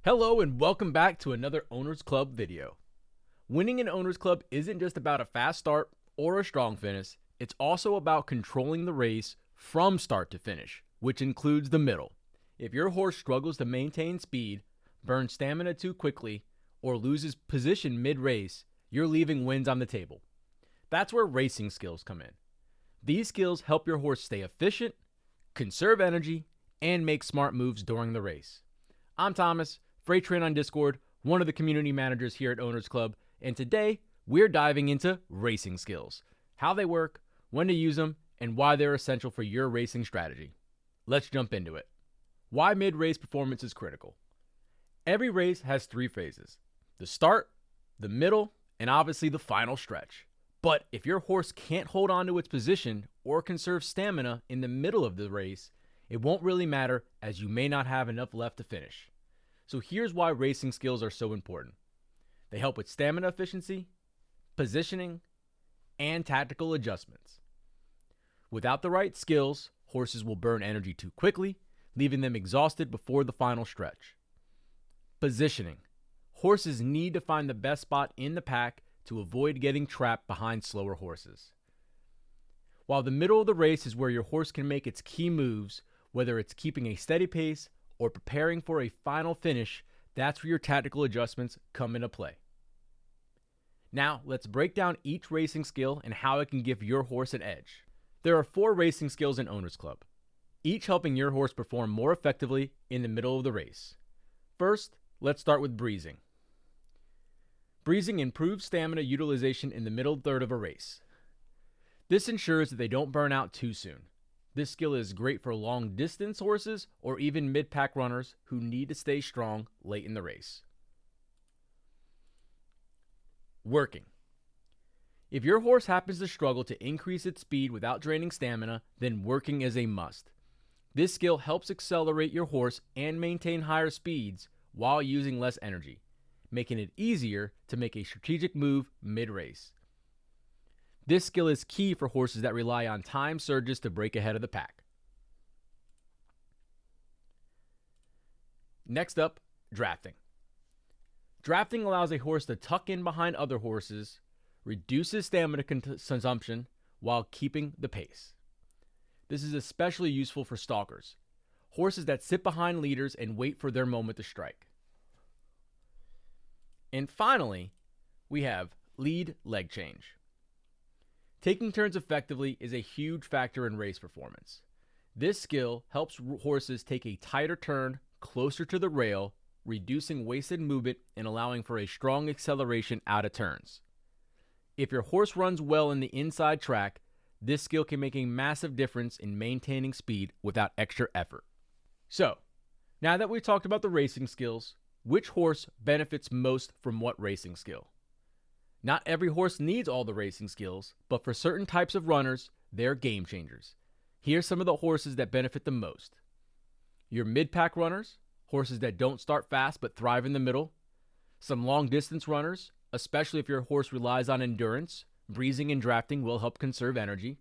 Hello and welcome back to another Owners Club video. Winning an Owners Club isn't just about a fast start or a strong finish, it's also about controlling the race from start to finish, which includes the middle. If your horse struggles to maintain speed, burns stamina too quickly, or loses position mid-race, you're leaving wins on the table. That's where racing skills come in. These skills help your horse stay efficient, conserve energy, and make smart moves during the race. I'm Thomas, Freight Train on Discord, one of the community managers here at Owners Club, and today we're diving into racing skills, how they work, when to use them, and why they're essential for your racing strategy. Let's jump into it. Why mid-race performance is critical. Every race has three phases: the start, the middle, and obviously the final stretch. But if your horse can't hold on to its position or conserve stamina in the middle of the race, it won't really matter, as you may not have enough left to finish. So here's why racing skills are so important. They help with stamina efficiency, positioning, and tactical adjustments. Without the right skills, horses will burn energy too quickly, leaving them exhausted before the final stretch. Positioning. Horses need to find the best spot in the pack to avoid getting trapped behind slower horses. While the middle of the race is where your horse can make its key moves, whether it's keeping a steady pace or preparing for a final finish, that's where your tactical adjustments come into play. Now, let's break down each racing skill and how it can give your horse an edge. There are 4 racing skills in Owners Club, each helping your horse perform more effectively in the middle of the race. First, let's start with breezing. Breezing improves stamina utilization in the middle third of a race. This ensures that they don't burn out too soon. This skill is great for long distance horses or even mid-pack runners who need to stay strong late in the race. Working. If your horse happens to struggle to increase its speed without draining stamina, then working is a must. This skill helps accelerate your horse and maintain higher speeds while using less energy, making it easier to make a strategic move mid-race. This skill is key for horses that rely on time surges to break ahead of the pack. Next up, drafting. Drafting allows a horse to tuck in behind other horses, reduces stamina consumption while keeping the pace. This is especially useful for stalkers, horses that sit behind leaders and wait for their moment to strike. And finally, we have lead leg change. Taking turns effectively is a huge factor in race performance. This skill helps horses take a tighter turn closer to the rail, reducing wasted movement and allowing for a strong acceleration out of turns. If your horse runs well in the inside track, this skill can make a massive difference in maintaining speed without extra effort. So, now that we've talked about the racing skills, which horse benefits most from what racing skill? Not every horse needs all the racing skills, but for certain types of runners, they're game changers. Here's some of the horses that benefit the most. Your mid-pack runners, horses that don't start fast but thrive in the middle. Some long-distance runners, especially if your horse relies on endurance, breezing and drafting will help conserve energy.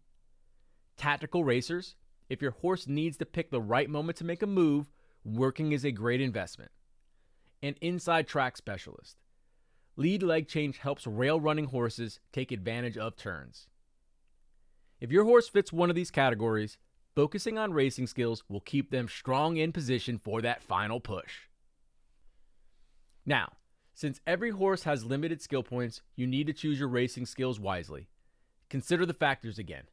Tactical racers, if your horse needs to pick the right moment to make a move, working is a great investment. And inside track specialist. Lead leg change helps rail running horses take advantage of turns. If your horse fits one of these categories, focusing on racing skills will keep them strong in position for that final push. Now, since every horse has limited skill points, you need to choose your racing skills wisely. Consider the factors again.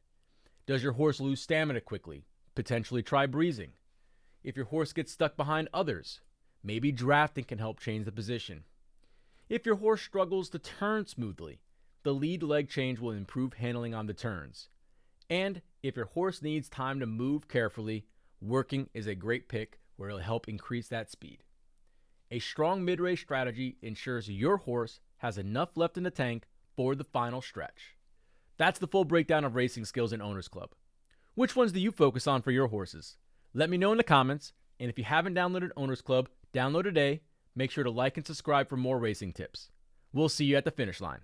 Does your horse lose stamina quickly? Potentially try breezing. If your horse gets stuck behind others, maybe drafting can help change the position. If your horse struggles to turn smoothly, the lead leg change will improve handling on the turns. And if your horse needs time to move carefully, working is a great pick where it'll help increase that speed. A strong mid-race strategy ensures your horse has enough left in the tank for the final stretch. That's the full breakdown of racing skills in Owners Club. Which ones do you focus on for your horses? Let me know in the comments, and if you haven't downloaded Owners Club, download today. Make sure to like and subscribe for more racing tips. We'll see you at the finish line.